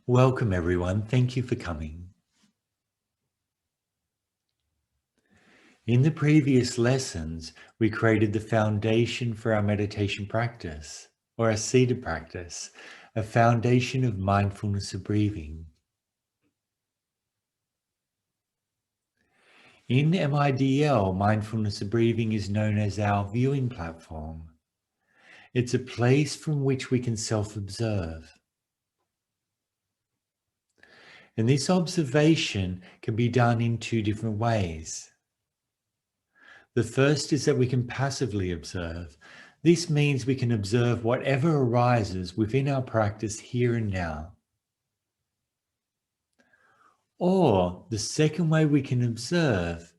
Welcome everyone, thank you for coming. In the previous lessons, we created the foundation for our meditation practice, or our seated practice, a foundation of mindfulness of breathing. In MIDL, mindfulness of breathing is known as our viewing platform. It's a place from which we can self-observe. And this observation can be done in two different ways. The first is that we can passively observe. This means we can observe whatever arises within our practice here and now. Or the second way we can observe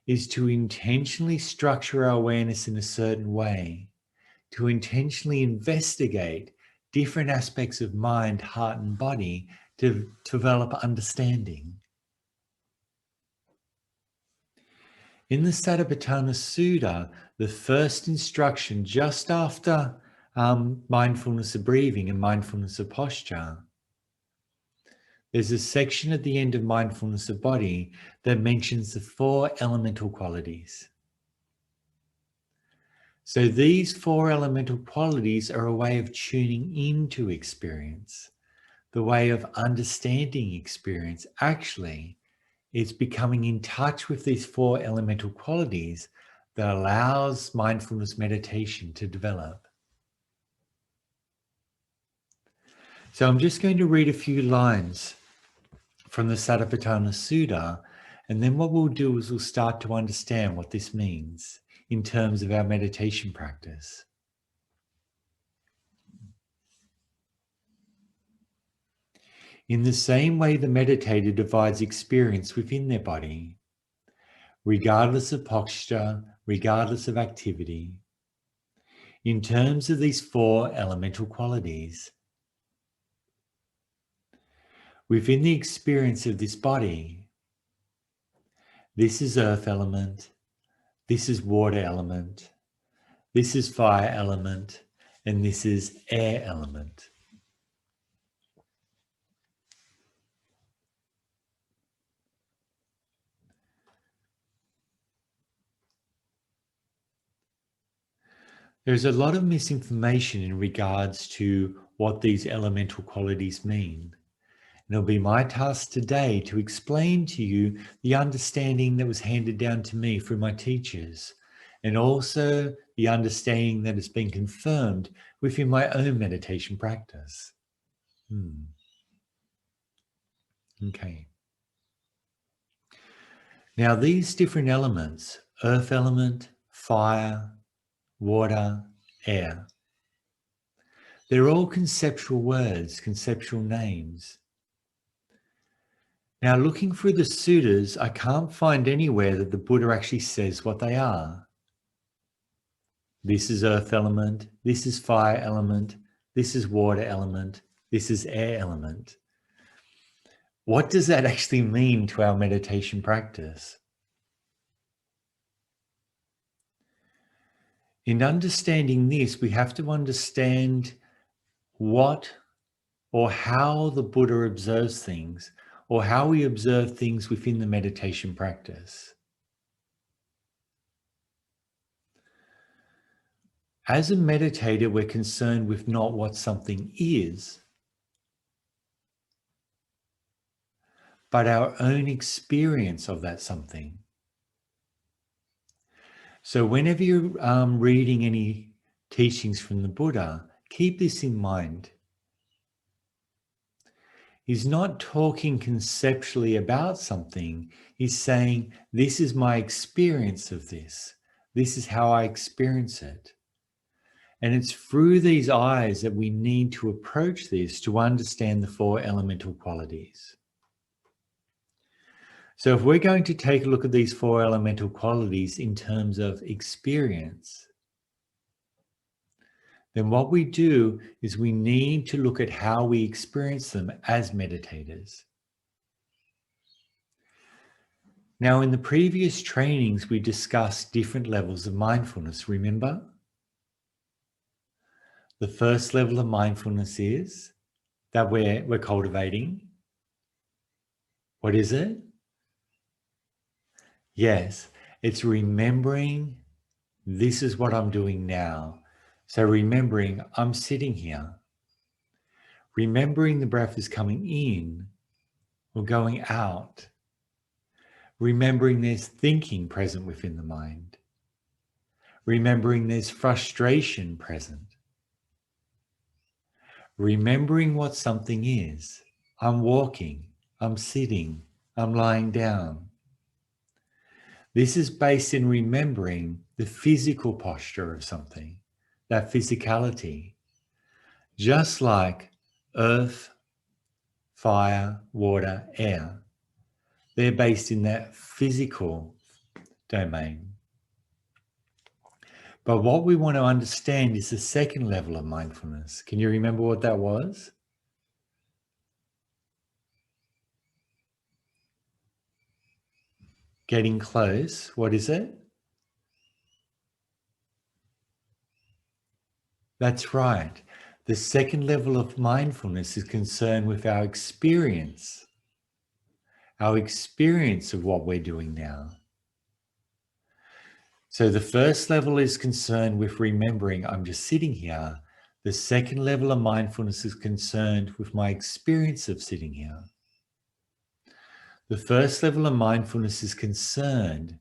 is to intentionally structure our awareness in a certain way, to intentionally investigate different aspects of mind, heart, and body to develop understanding. In the Satipatthana Sutta, the first instruction just after mindfulness of breathing and mindfulness of posture, there's a section at the end of mindfulness of body that mentions the 4 elemental qualities. So these 4 elemental qualities are a way of tuning into experience, the way of understanding experience. Actually, it's becoming in touch with these 4 elemental qualities that allows mindfulness meditation to develop. So I'm just going to read a few lines from the Satipatthana Sutta, and then what we'll do is we'll start to understand what this means in terms of our meditation practice. In the same way the meditator divides experience within their body, regardless of posture, regardless of activity, in terms of these 4 elemental qualities. Within the experience of this body, this is earth element, this is water element, this is fire element, and this is air element. There's a lot of misinformation in regards to what these elemental qualities mean. And it'll be my task today to explain to you the understanding that was handed down to me through my teachers, and also the understanding that has been confirmed within my own meditation practice. Okay. Now these different elements, earth element, fire, water, air, they're all conceptual words, conceptual names. Now, looking through the suttas, I can't find anywhere that the Buddha actually says what they are. This is earth element, this is fire element, this is water element, this is air element. What does that actually mean to our meditation practice? In understanding this, we have to understand what or how the Buddha observes things, or how we observe things within the meditation practice. As a meditator, we're concerned with not what something is, but our own experience of that something. So whenever you're reading any teachings from the Buddha, keep this in mind. He's not talking conceptually about something. He's saying, this is my experience of this. This is how I experience it. And it's through these eyes that we need to approach this to understand the 4 elemental qualities. So if we're going to take a look at these 4 elemental qualities in terms of experience, then what we do is we need to look at how we experience them as meditators. Now, in the previous trainings, we discussed different levels of mindfulness, remember? The first level of mindfulness is that we're cultivating? What is it? Yes, it's remembering this is what I'm doing now. So remembering I'm sitting here. Remembering the breath is coming in or going out. Remembering there's thinking present within the mind. Remembering there's frustration present. Remembering what something is. I'm walking, I'm sitting, I'm lying down. This is based in remembering the physical posture of something, that physicality. Just like earth, fire, water, air, they're based in that physical domain. But what we want to understand is the second level of mindfulness. Can you remember what that was? Getting close. What is it? That's right. The second level of mindfulness is concerned with our experience of what we're doing now. So the first level is concerned with remembering I'm just sitting here. The second level of mindfulness is concerned with my experience of sitting here. The first level of mindfulness is concerned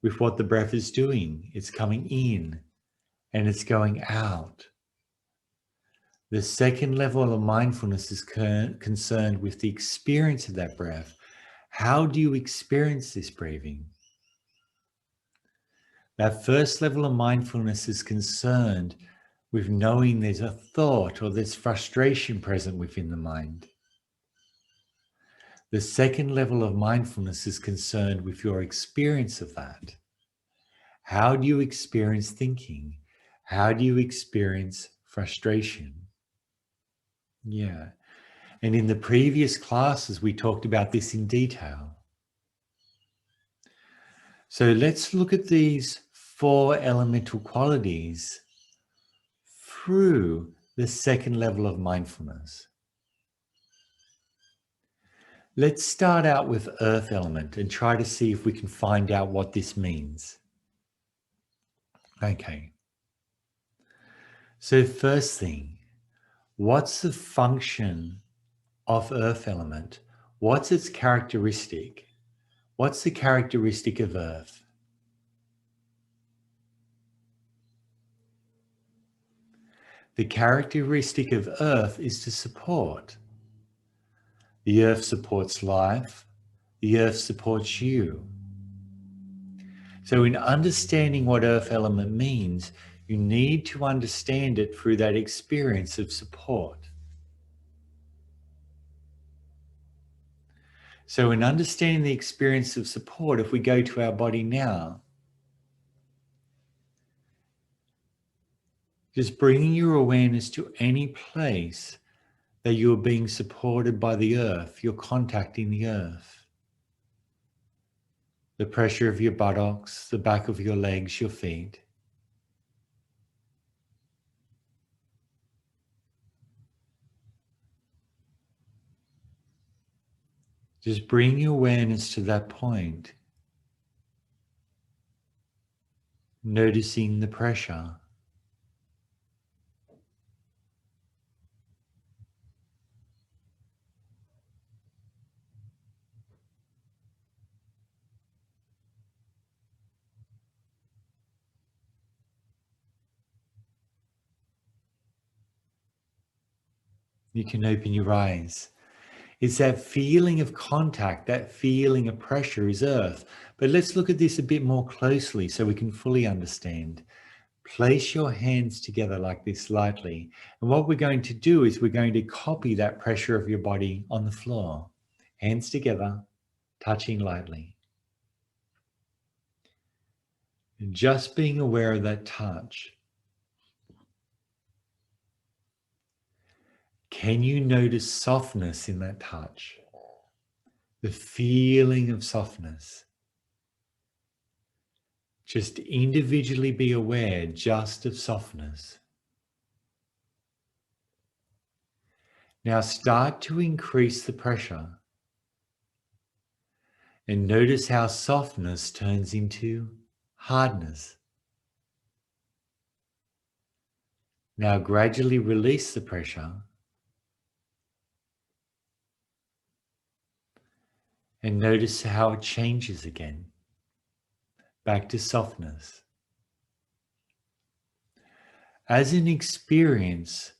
with what the breath is doing. It's coming in and it's going out. The second level of mindfulness is concerned with the experience of that breath. How do you experience this breathing? That first level of mindfulness is concerned with knowing there's a thought or there's frustration present within the mind. The second level of mindfulness is concerned with your experience of that. How do you experience thinking? How do you experience frustration? Yeah. And in the previous classes, we talked about this in detail. So let's look at these 4 elemental qualities through the second level of mindfulness. Let's start out with earth element and try to see if we can find out what this means. Okay. So first thing, what's the function of earth element? What's its characteristic? What's the characteristic of earth? The characteristic of earth is to support. The earth supports life. The earth supports you. So in understanding what earth element means, you need to understand it through that experience of support. So in understanding the experience of support, if we go to our body now, just bringing your awareness to any place that you're being supported by the earth, you're contacting the earth. The pressure of your buttocks, the back of your legs, your feet. Just bring your awareness to that point, noticing the pressure. You can open your eyes. It's that feeling of contact, that feeling of pressure is earth. But let's look at this a bit more closely so we can fully understand. Place your hands together like this lightly. And what we're going to do is we're going to copy that pressure of your body on the floor. Hands together, touching lightly. And just being aware of that touch. Can you notice softness in that touch? The feeling of softness. Just individually be aware just of softness. Now start to increase the pressure and notice how softness turns into hardness. Now gradually release the pressure and notice how it changes again, back to softness. As an experience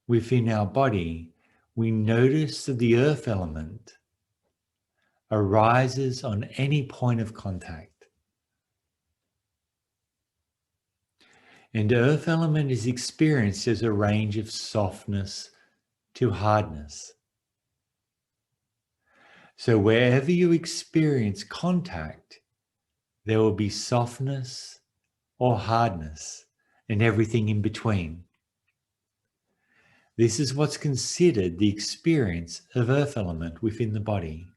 within our body, we notice that the earth element arises on any point of contact. And earth element is experienced as a range of softness to hardness. So wherever you experience contact, there will be softness or hardness and everything in between. This is what's considered the experience of earth element within the body.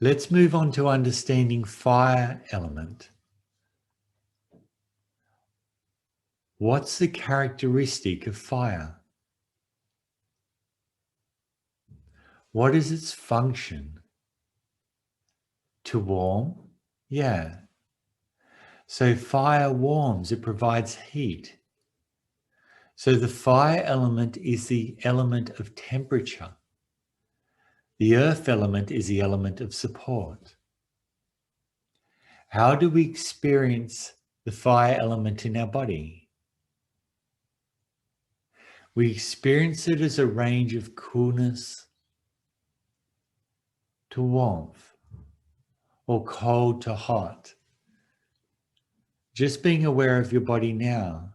Let's move on to understanding fire element. What's the characteristic of fire? What is its function? To warm? Yeah. So fire warms, it provides heat. So the fire element is the element of temperature. The earth element is the element of support. How do we experience the fire element in our body? We experience it as a range of coolness to warmth or cold to hot. Just being aware of your body now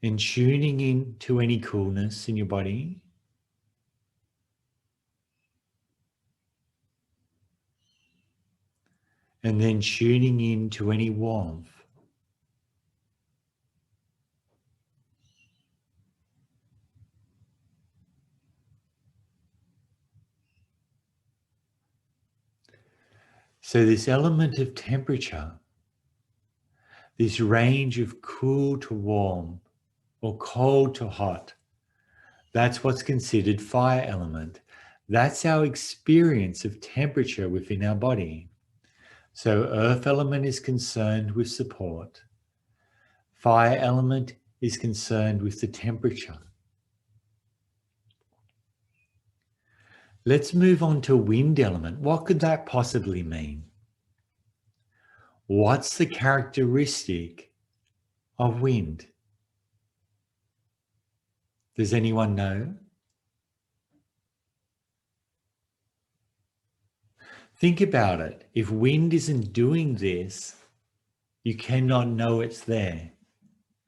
and tuning in to any coolness in your body. And then tuning in to any warmth. So this element of temperature, this range of cool to warm or cold to hot, that's what's considered fire element. That's our experience of temperature within our body. So earth element is concerned with support. Fire element is concerned with the temperature. Let's move on to wind element. What could that possibly mean? What's the characteristic of wind? Does anyone know? Think about it. If wind isn't doing this, you cannot know it's there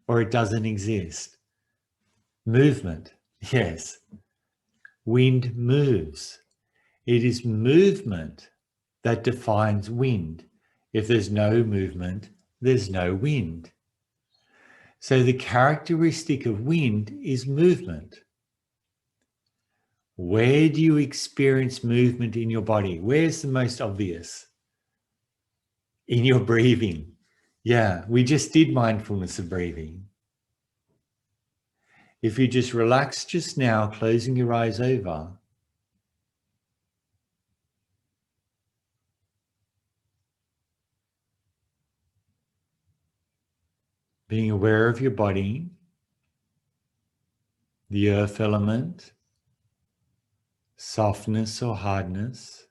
or it doesn't exist. Movement, yes. Wind moves. It is movement that defines wind. If there's no movement, there's no wind. So the characteristic of wind is movement. Where do you experience movement in your body? Where's the most obvious? In your breathing. Yeah, we just did mindfulness of breathing. If you just relax just now, closing your eyes over, being aware of your body, the earth element, softness or hardness,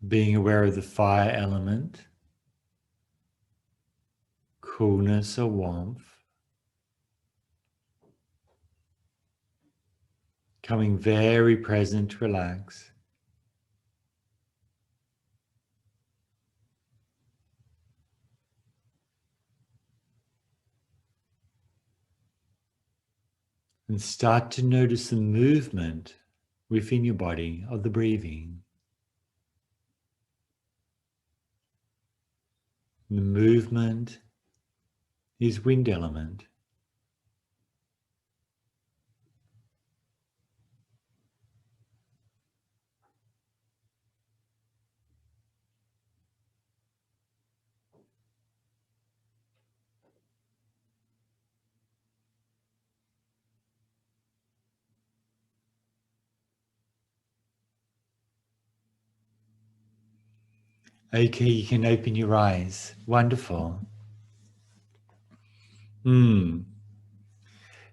being aware of the fire element, coolness or warmth, coming very present, relax. And start to notice the movement within your body of the breathing. The movement is wind element. Okay, you can open your eyes. Wonderful.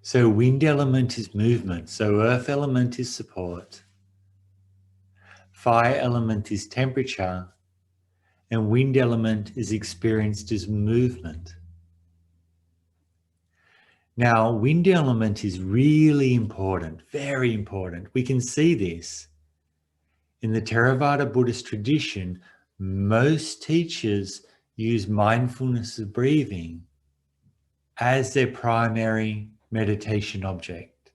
So wind element is movement. So earth element is support. Fire element is temperature. And wind element is experienced as movement. Now, wind element is really important, very important. We can see this. In the Theravada Buddhist tradition, most teachers use mindfulness of breathing as their primary meditation object.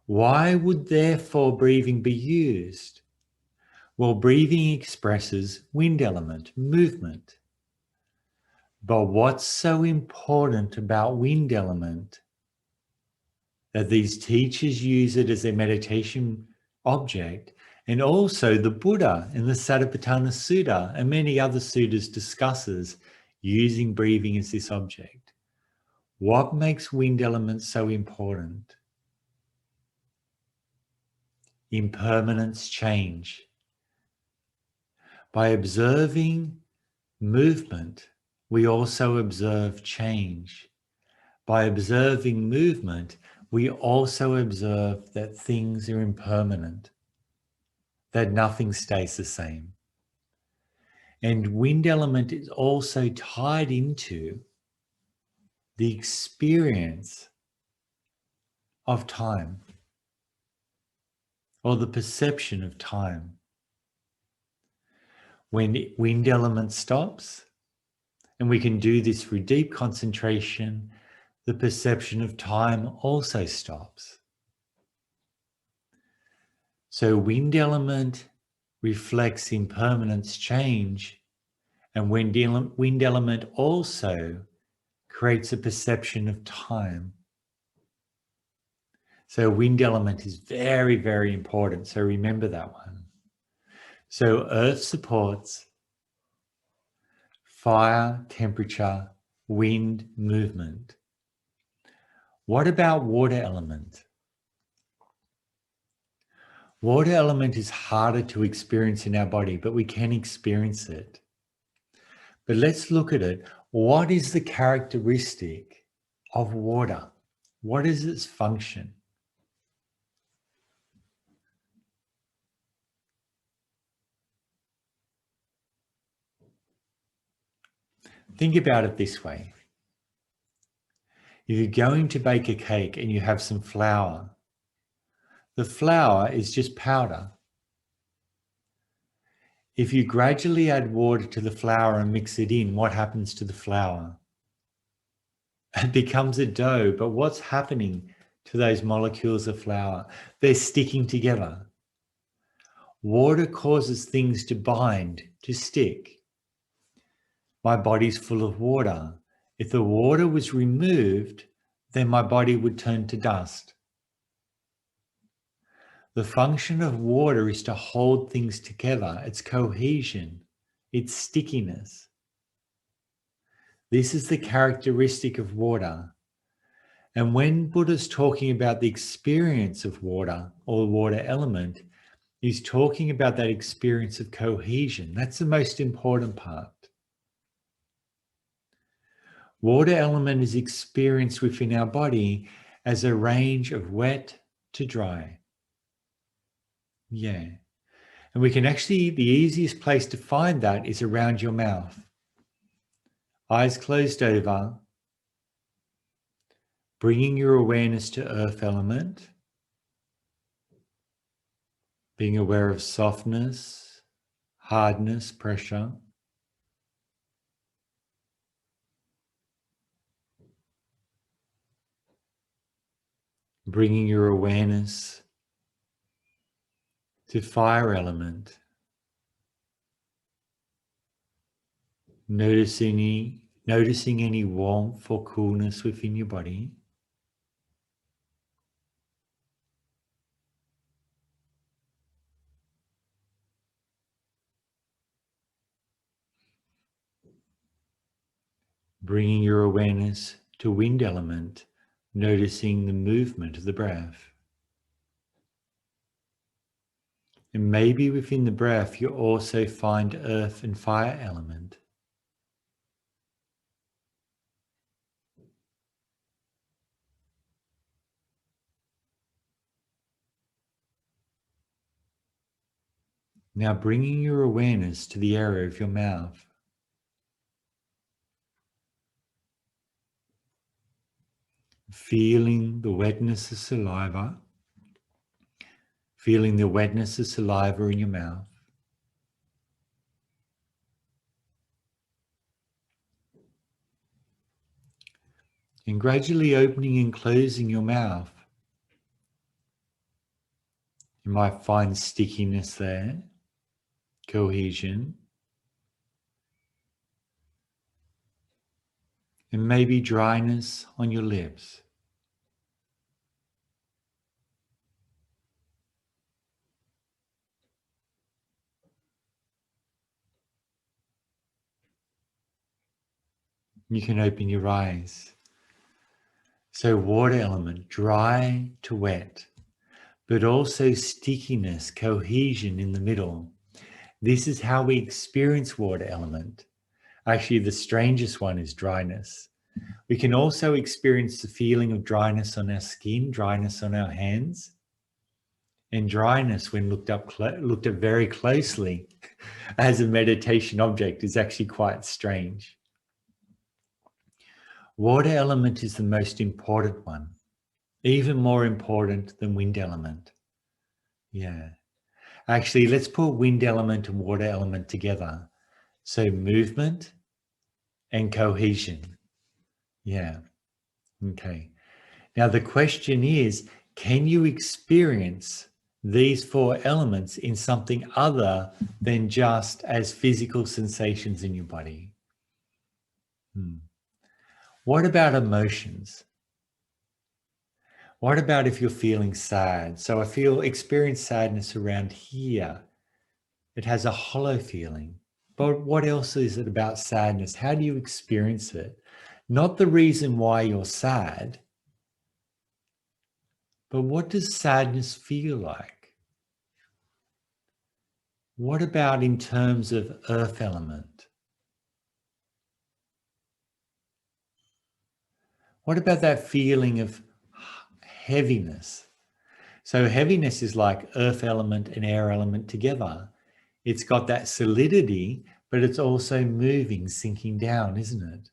Why would therefore breathing be used? Well, breathing expresses wind element, movement. But what's so important about wind element that these teachers use it as their meditation object, and also the Buddha in the Satipatthana Sutta and many other suttas discusses using breathing as this object? What makes wind element so important? Impermanence, change. By observing movement, we also observe change. By observing movement, we also observe that things are impermanent, that nothing stays the same. And wind element is also tied into the experience of time, or the perception of time. When wind element stops, and we can do this through deep concentration, the perception of time also stops. So wind element reflects impermanence, change, and wind element also creates a perception of time. So wind element is very, very important. So remember that one. So earth supports fire, temperature, wind, movement. What about water element? Water element is harder to experience in our body, but we can experience it. But let's look at it. What is the characteristic of water? What is its function? Think about it this way. If you're going to bake a cake and you have some flour, the flour is just powder. If you gradually add water to the flour and mix it in, what happens to the flour? It becomes a dough, but what's happening to those molecules of flour? They're sticking together. Water causes things to bind, to stick. My body's full of water. If the water was removed, then my body would turn to dust. The function of water is to hold things together. It's cohesion, it's stickiness. This is the characteristic of water. And when Buddha's talking about the experience of water or water element, he's talking about that experience of cohesion. That's the most important part. Water element is experienced within our body as a range of wet to dry. Yeah. And we can actually, the easiest place to find that is around your mouth. Eyes closed over, bringing your awareness to earth element, being aware of softness, hardness, pressure. Bringing your awareness to fire element, noticing any warmth or coolness within your body. Bringing your awareness to wind element, noticing the movement of the breath. And maybe within the breath, you also find earth and fire element. Now bringing your awareness to the area of your mouth. Feeling the wetness of saliva. Feeling the wetness of saliva in your mouth. And gradually opening and closing your mouth. You might find stickiness there, cohesion, and maybe dryness on your lips. You can open your eyes. So water element, dry to wet, but also stickiness, cohesion in the middle. This is how we experience water element. Actually, the strangest one is dryness. We can also experience the feeling of dryness on our skin, dryness on our hands, and dryness when looked at very closely as a meditation object is actually quite strange. Water element is the most important one, even more important than wind element. Yeah. Actually, let's put wind element and water element together. So movement and cohesion. Yeah. Okay. Now the question is, can you experience these four elements in something other than just as physical sensations in your body? What about emotions? What about if you're feeling sad? So experience sadness around here. It has a hollow feeling. But what else is it about sadness? How do you experience it? Not the reason why you're sad, but what does sadness feel like? What about in terms of earth element? What about that feeling of heaviness? So heaviness is like earth element and air element together. It's got that solidity, but it's also moving, sinking down, isn't it?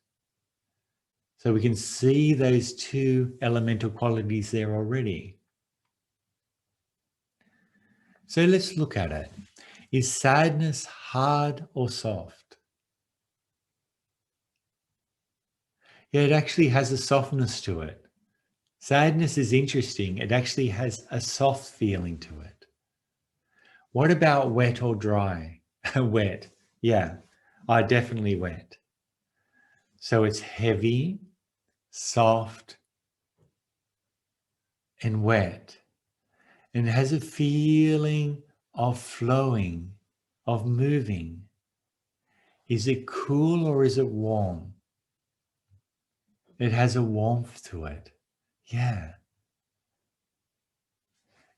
So we can see those two elemental qualities there already. So let's look at it. Is sadness hard or soft? Yeah, it actually has a softness to it. Sadness is interesting. It actually has a soft feeling to it. What about wet or dry? Wet. Yeah, definitely wet. So it's heavy, soft, and wet. And it has a feeling of flowing, of moving. Is it cool or is it warm? It has a warmth to it. Yeah.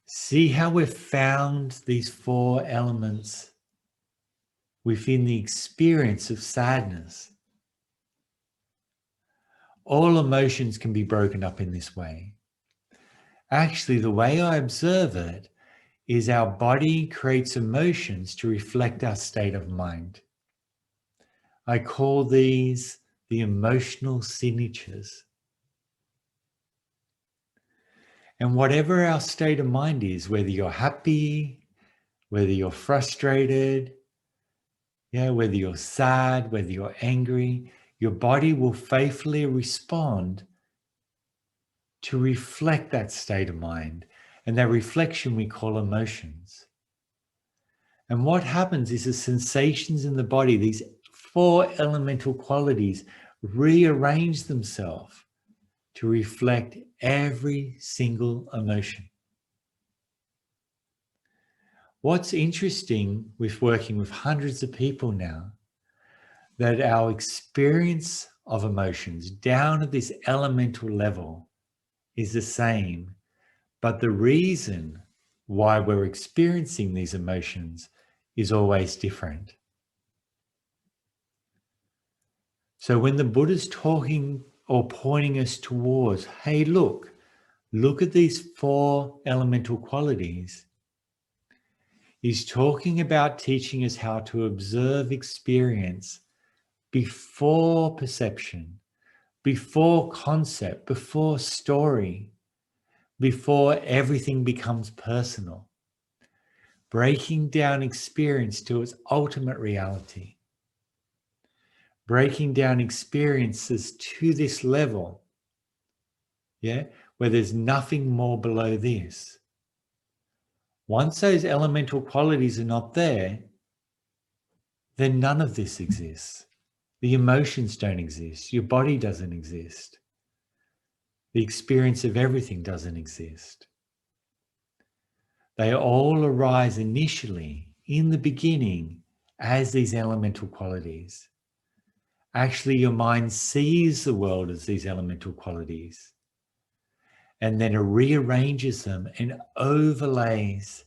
See how we've found these four elements within the experience of sadness. All emotions can be broken up in this way. Actually, the way I observe it is our body creates emotions to reflect our state of mind. I call these the emotional signatures. And whatever our state of mind is, whether you're happy, whether you're frustrated, whether you're sad, whether you're angry, your body will faithfully respond to reflect that state of mind. And that reflection we call emotions. And what happens is the sensations in the body, these four elemental qualities, rearrange themselves to reflect every single emotion. What's interesting with working with hundreds of people now, that our experience of emotions down at this elemental level is the same, but the reason why we're experiencing these emotions is always different. So when the Buddha's talking or pointing us towards, hey, look at these 4 elemental qualities, he's talking about teaching us how to observe experience before perception, before concept, before story, before everything becomes personal. Breaking down experience to its ultimate reality. Breaking down experiences to this level, where there's nothing more below this. Once those elemental qualities are not there, then none of this exists. The emotions don't exist. Your body doesn't exist. The experience of everything doesn't exist. They all arise initially, in the beginning, as these elemental qualities. Actually, your mind sees the world as these elemental qualities, and then it rearranges them and overlays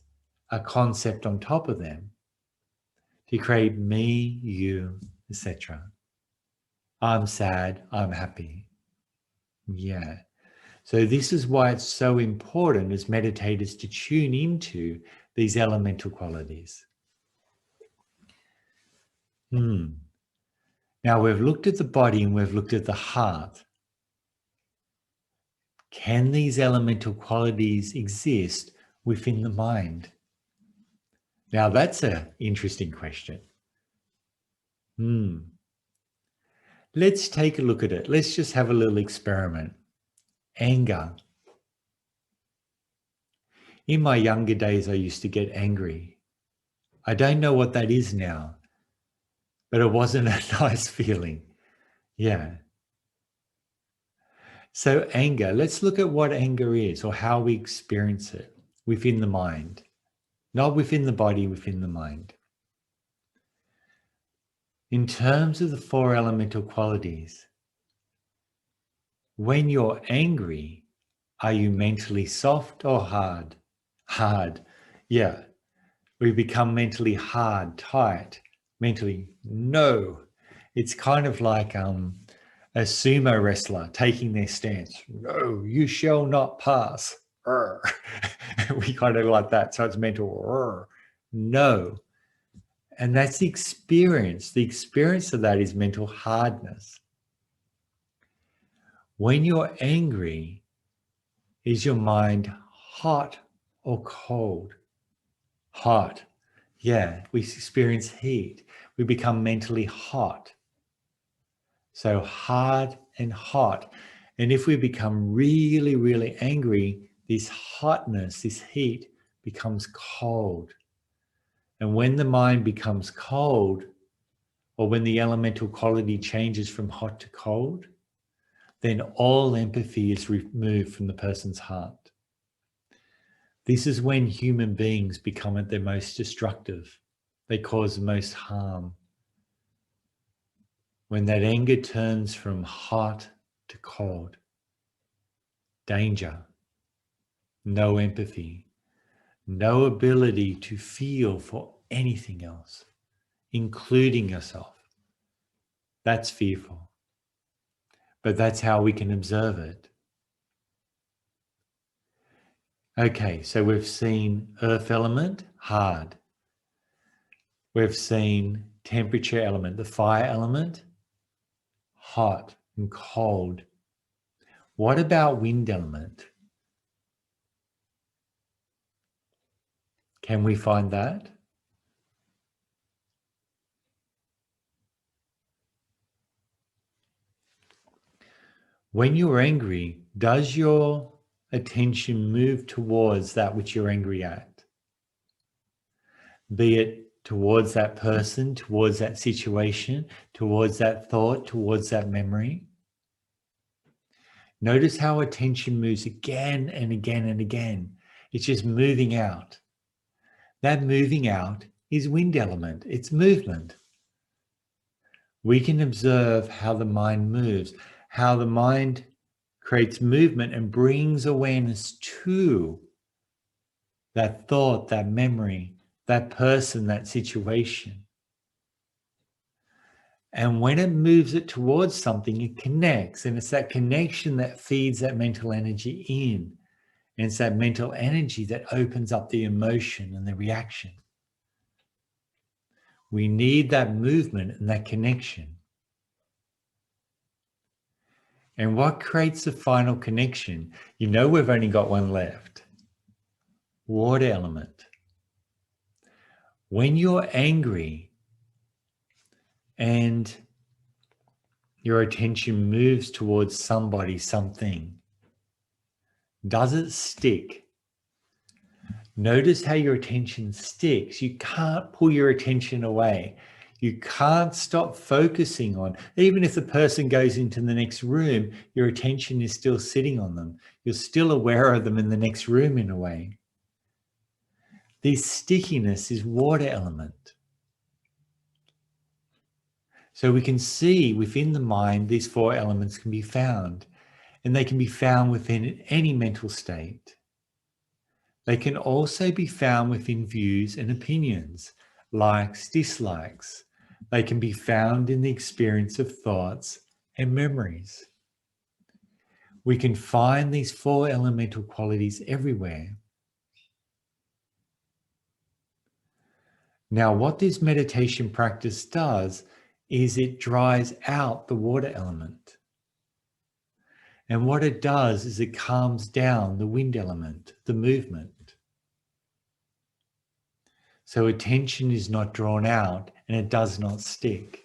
a concept on top of them to create me, you, etc. I'm sad, I'm happy. Yeah. So this is why it's so important as meditators to tune into these elemental qualities. Now we've looked at the body and we've looked at the heart. Can these elemental qualities exist within the mind? Now that's an interesting question. Let's take a look at it. Let's just have a little experiment. Anger. In my younger days, I used to get angry. I don't know what that is now, but it wasn't a nice feeling. Yeah. So anger, let's look at what anger is or how we experience it within the mind, not within the body, within the mind. In terms of the 4 elemental qualities, when you're angry, are you mentally soft or hard? Hard. Yeah. We become mentally hard, tight, mentally no. It's kind of like a sumo wrestler taking their stance. No, you shall not pass. We kind of like that. So it's mental. No. And that's the experience. The experience of that is mental hardness. When you're angry, is your mind hot or cold? Hot. Yeah, we experience heat. We become mentally hot. So hard and hot. And if we become really, really angry, this hotness, this heat becomes cold. And when the mind becomes cold, or when the elemental quality changes from hot to cold, then all empathy is removed from the person's heart. This is when human beings become at their most destructive. They cause the most harm. When that anger turns from hot to cold. Danger. No empathy. No ability to feel for anything else, including yourself. That's fearful. But that's how we can observe it. Okay, so we've seen earth element, hard. We've seen temperature element, the fire element, hot and cold. What about wind element? Can we find that? When you're angry, does your attention move towards that which you're angry at? Be it towards that person, towards that situation, towards that thought, towards that memory. Notice how attention moves again and again and again. It's just moving out. That moving out is wind element. It's movement. We can observe how the mind moves, how the mind creates movement and brings awareness to that thought, that memory, that person, that situation. And when it moves it towards something, it connects. And it's that connection that feeds that mental energy in. And it's that mental energy that opens up the emotion and the reaction. We need that movement and that connection. And what creates the final connection? You know, we've only got one left. Water element. When you're angry and your attention moves towards somebody, something, does it stick? Notice how your attention sticks. You can't pull your attention away. You can't stop focusing on, even if the person goes into the next room, your attention is still sitting on them. You're still aware of them in the next room in a way. This stickiness is water element. So we can see within the mind, these four elements can be found, and they can be found within any mental state. They can also be found within views and opinions, likes, dislikes. They can be found in the experience of thoughts and memories. We can find these four elemental qualities everywhere. Now, what this meditation practice does is it dries out the water element. And what it does is it calms down the wind element, the movement. So attention is not drawn out and it does not stick.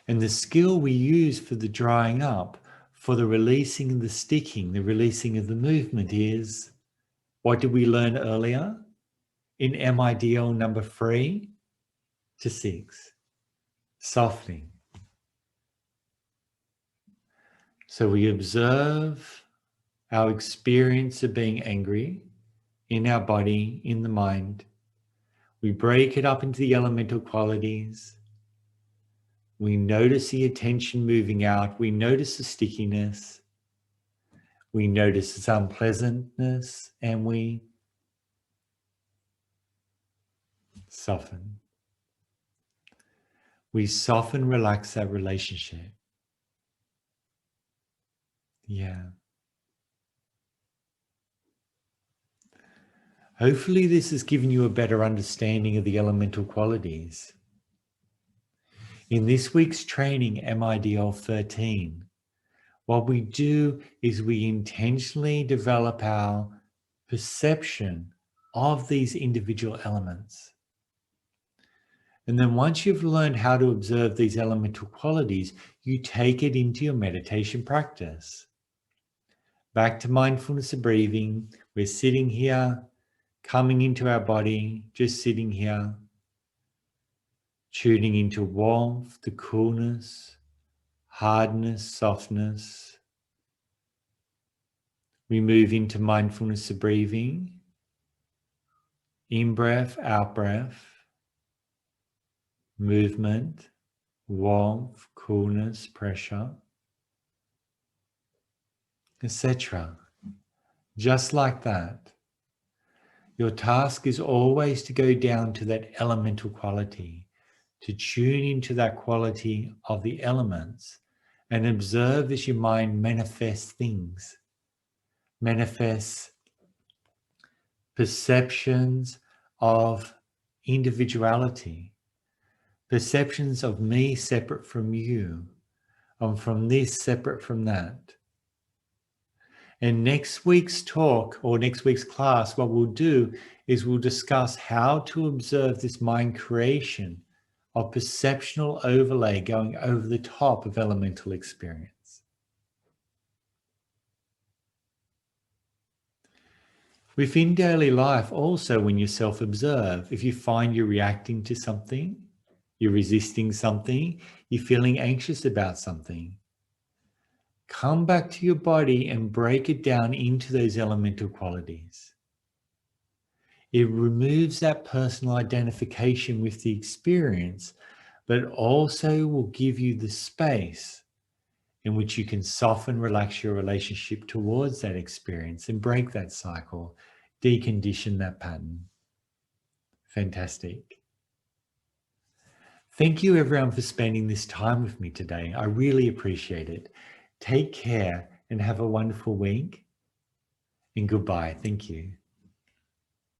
And the skill we use for the drying up, for the releasing and the sticking, the releasing of the movement is, what did we learn earlier? In MIDL number 3 to 6, softening. So we observe our experience of being angry in our body, in the mind. We break it up into the elemental qualities. We notice the attention moving out. We notice the stickiness. We notice its unpleasantness, and we soften. We soften, relax that relationship. Yeah. Hopefully this has given you a better understanding of the elemental qualities. In this week's training, MIDL 13, what we do is we intentionally develop our perception of these individual elements. And then once you've learned how to observe these elemental qualities, you take it into your meditation practice. Back to mindfulness of breathing. We're sitting here, coming into our body, just sitting here, tuning into warmth, the coolness, hardness, softness. We move into mindfulness of breathing. In-breath, out-breath. Movement, warmth, coolness, pressure, etc. Just like that. Your task is always to go down to that elemental quality, to tune into that quality of the elements and observe as your mind manifests things, manifests perceptions of individuality, perceptions of me separate from you, and from this separate from that. And next week's talk or next week's class, what we'll do is we'll discuss how to observe this mind creation of perceptual overlay going over the top of elemental experience. Within daily life, also when you self-observe, if you find you're reacting to something, you're resisting something, you're feeling anxious about something, come back to your body and break it down into those elemental qualities. It removes that personal identification with the experience, but also will give you the space in which you can soften, relax your relationship towards that experience and break that cycle, decondition that pattern. Fantastic. Thank you everyone for spending this time with me today. I really appreciate it. Take care and have a wonderful week. And goodbye. Thank you.